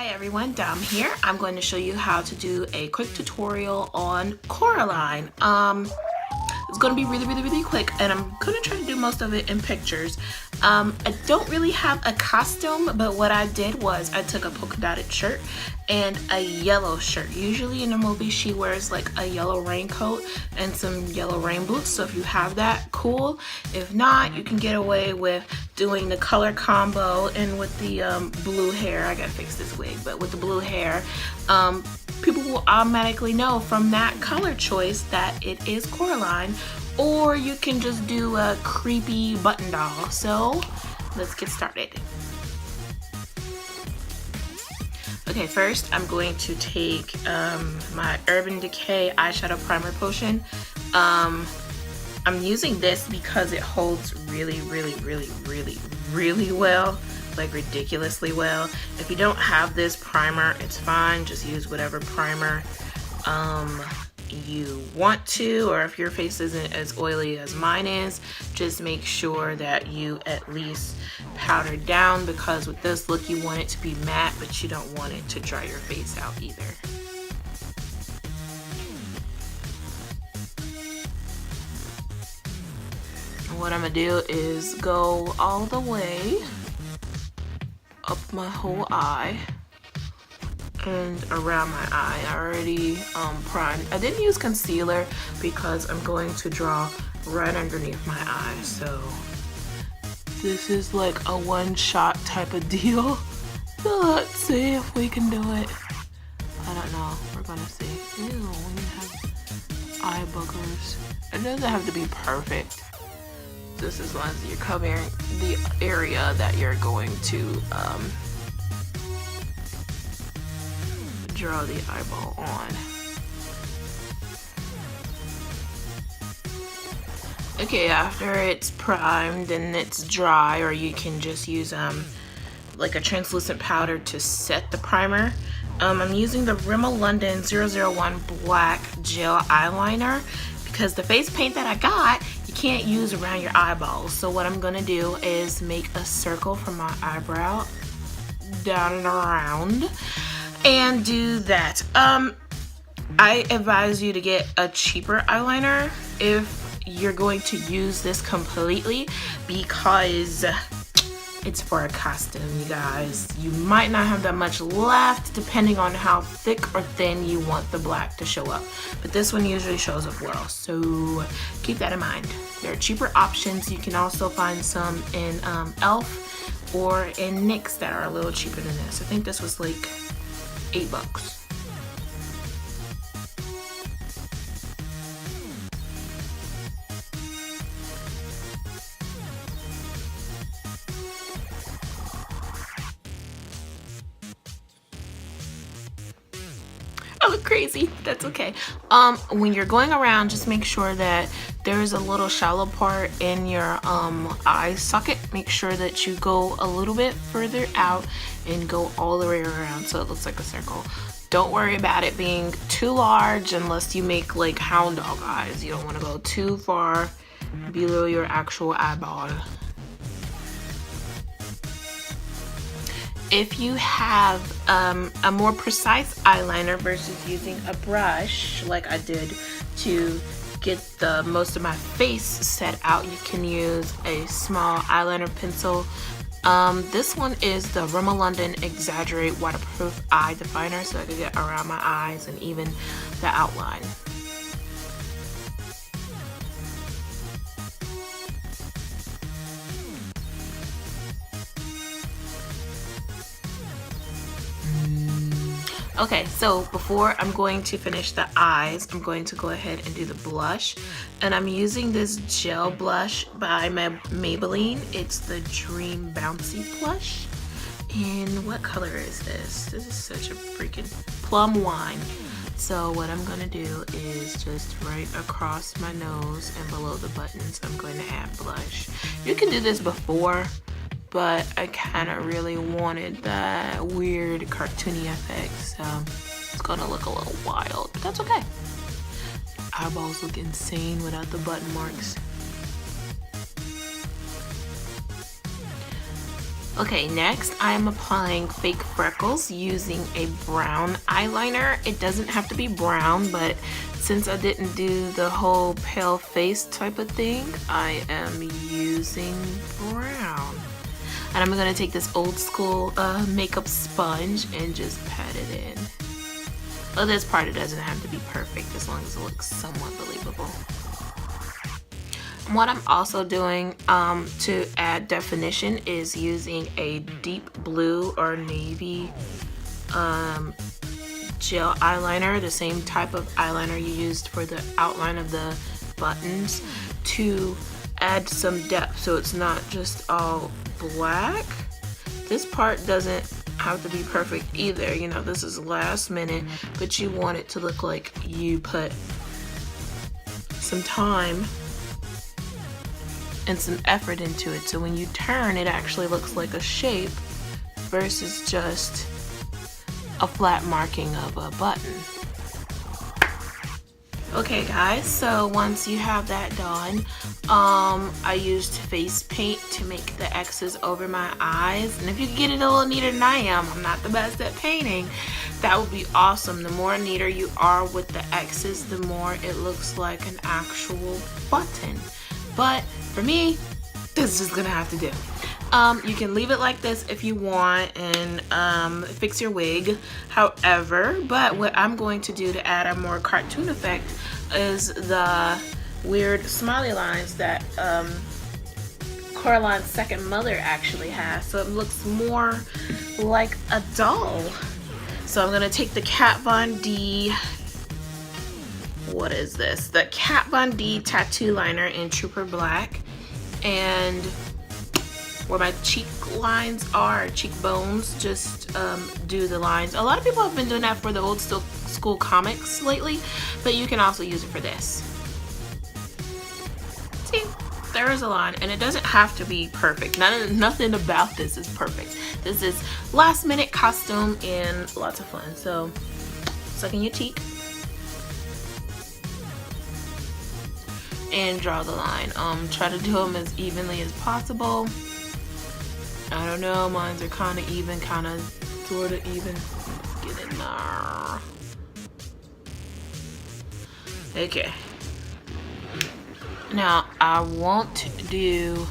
Hi everyone, Dom here. I'm going to show you how to do a quick tutorial on Coraline. It's going to be really quick, and I'm going to try to do most of it in pictures. I don't really have a costume, but what I did was I took a polka dotted shirt and a yellow shirt. Usually in the movie she wears like a yellow raincoat and some yellow rain boots, so if you have that, cool. If not, you can get away with doing the color combo and with the blue hair. I gotta fix this wig, but with the blue hair, people will automatically know from that color choice that it is Coraline. Or you can just do a creepy button doll. So let's get started. Okay, first I'm going to take my Urban Decay eyeshadow primer potion. I'm using this because it holds really well, like ridiculously well. If you don't have this primer, it's fine. Just use whatever primer you want to, or if your face isn't as oily as mine is, just make sure that you at least powder down, because with this look you want it to be matte, but you don't want it to dry your face out either. What I'm gonna do is go all the way up my whole eye and around my eye. I already primed. I didn't use concealer because I'm going to draw right underneath my eye, so this is like a one-shot type of deal. So let's see if we can do it. I don't know. We're gonna see. Ew, we have eye boogers. It doesn't have to be perfect. Just as long as you're covering the area that you're going to draw the eyeball on. Okay, after it's primed and it's dry, or you can just use like a translucent powder to set the primer. I'm using the Rimmel London 001 black gel eyeliner because the face paint that I got you can't use around your eyeballs. So what I'm gonna do is make a circle from my eyebrow down and around and do that. I advise you to get a cheaper eyeliner if you're going to use this completely, because it's for a costume, you guys. You might not have that much left depending on how thick or thin you want the black to show up, but this one usually shows up well, so keep that in mind. There are cheaper options. You can also find some in Elf or in NYX that are a little cheaper than this. I think this was like $8. I look crazy. That's okay. When you're going around, just make sure that there's a little shallow part in your eye socket. Make sure that you go a little bit further out and go all the way around so it looks like a circle. Don't worry about it being too large unless you make like hound dog eyes. You don't want to go too far below your actual eyeball. If you have a more precise eyeliner versus using a brush like I did to get the most of my face set out, you can use a small eyeliner pencil. This one is the Rimmel London Exaggerate Waterproof Eye Definer, so I can get around my eyes and even the outline. Okay, so before I'm going to finish the eyes, I'm going to go ahead and do the blush. And I'm using this gel blush by Maybelline. It's the Dream Bouncy Blush. And what color is this? This is such a freaking plum wine. So what I'm gonna do is just right across my nose and below the buttons, I'm going to add blush. You can do this before, but I kind of really wanted that weird cartoony effect, so it's gonna look a little wild, but that's okay. Eyeballs look insane without the button marks. Okay, next I am applying fake freckles using a brown eyeliner. It doesn't have to be brown, but since I didn't do the whole pale face type of thing, I am using brown. And I'm gonna take this old school makeup sponge and just pat it in. Well, this part, it doesn't have to be perfect as long as it looks somewhat believable. What I'm also doing to add definition is using a deep blue or navy gel eyeliner, the same type of eyeliner you used for the outline of the buttons, to add some depth so it's not just all black. This part doesn't have to be perfect either, you know, this is last minute, but you want it to look like you put some time and some effort into it, so when you turn it actually looks like a shape versus just a flat marking of a button. Okay guys, so once you have that done, I used face paint to make the X's over my eyes, and if you could get it a little neater than I am, I'm not the best at painting, that would be awesome. The more neater you are with the X's, the more it looks like an actual button. But for me, this is gonna have to do. You can leave it like this if you want and fix your wig, however, but what I'm going to do to add a more cartoon effect is the weird smiley lines that Coraline's second mother actually has, so it looks more like a doll. So I'm gonna take the Kat Von D, what is this? The Kat Von D tattoo liner in Trooper Black, and where my cheek lines are, cheekbones, just do the lines. A lot of people have been doing that for the old school comics lately, but you can also use it for this. See, there is a line, and it doesn't have to be perfect. Nothing about this is perfect. This is last minute costume and lots of fun. So, suck in your cheek and draw the line. Try to do them as evenly as possible. I don't know, mines are kind of even, kind of sort of even. Get in there. Okay. Now I won't do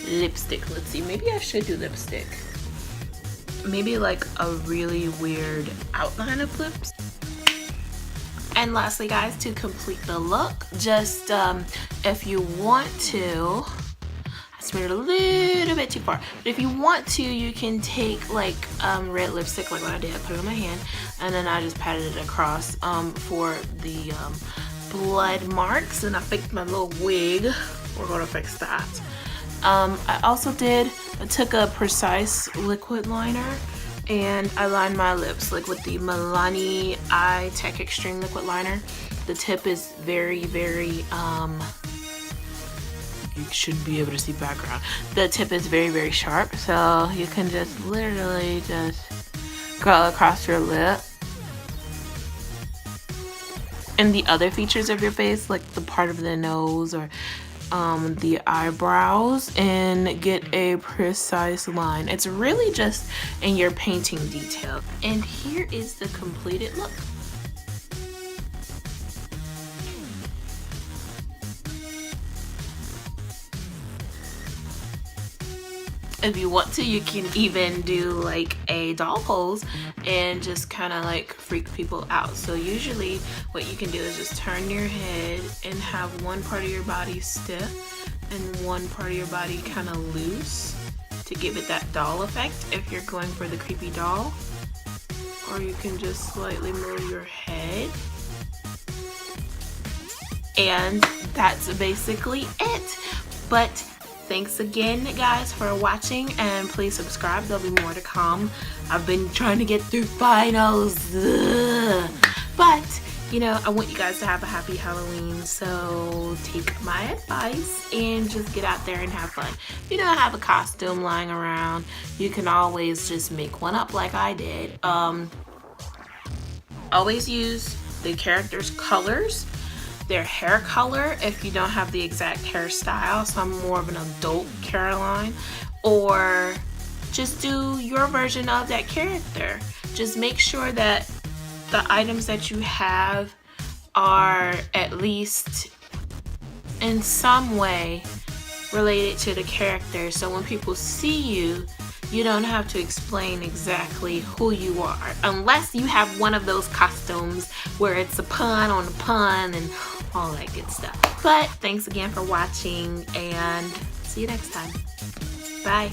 lipstick. Let's see, maybe I should do lipstick. Maybe like a really weird outline of lips. And lastly guys, to complete the look, just if you want to, I smeared a little bit too far, but if you want to, you can take like red lipstick like what I did. I put it on my hand and then I just patted it across for the blood marks, and I fixed my little wig. We're gonna fix that. I took a Precise liquid liner and I lined my lips like with the Milani Eye Tech Extreme liquid liner. The tip is very, very you should be able to see background. The tip is very, very sharp, so you can just literally just go across your lip. And the other features of your face, like the part of the nose or the eyebrows, and get a precise line. It's really just in your painting detail. And here is the completed look. If you want to, you can even do like a doll pose and just kind of like freak people out. So usually what you can do is just turn your head and have one part of your body stiff and one part of your body kind of loose to give it that doll effect if you're going for the creepy doll. Or you can just slightly move your head. And that's basically it. But thanks again guys for watching, and please subscribe, there'll be more to come. I've been trying to get through finals. Ugh. But you know, I want you guys to have a happy Halloween, so take my advice and just get out there and have fun. If you don't have a costume lying around, you can always just make one up like I did. Always use the characters' colors, their hair color if you don't have the exact hairstyle. So I'm more of an adult Coraline, or just do your version of that character. Just make sure that the items that you have are at least in some way related to the character, so when people see you, you don't have to explain exactly who you are, unless you have one of those costumes where it's a pun on a pun and all that good stuff. But thanks again for watching, and see you next time. Bye.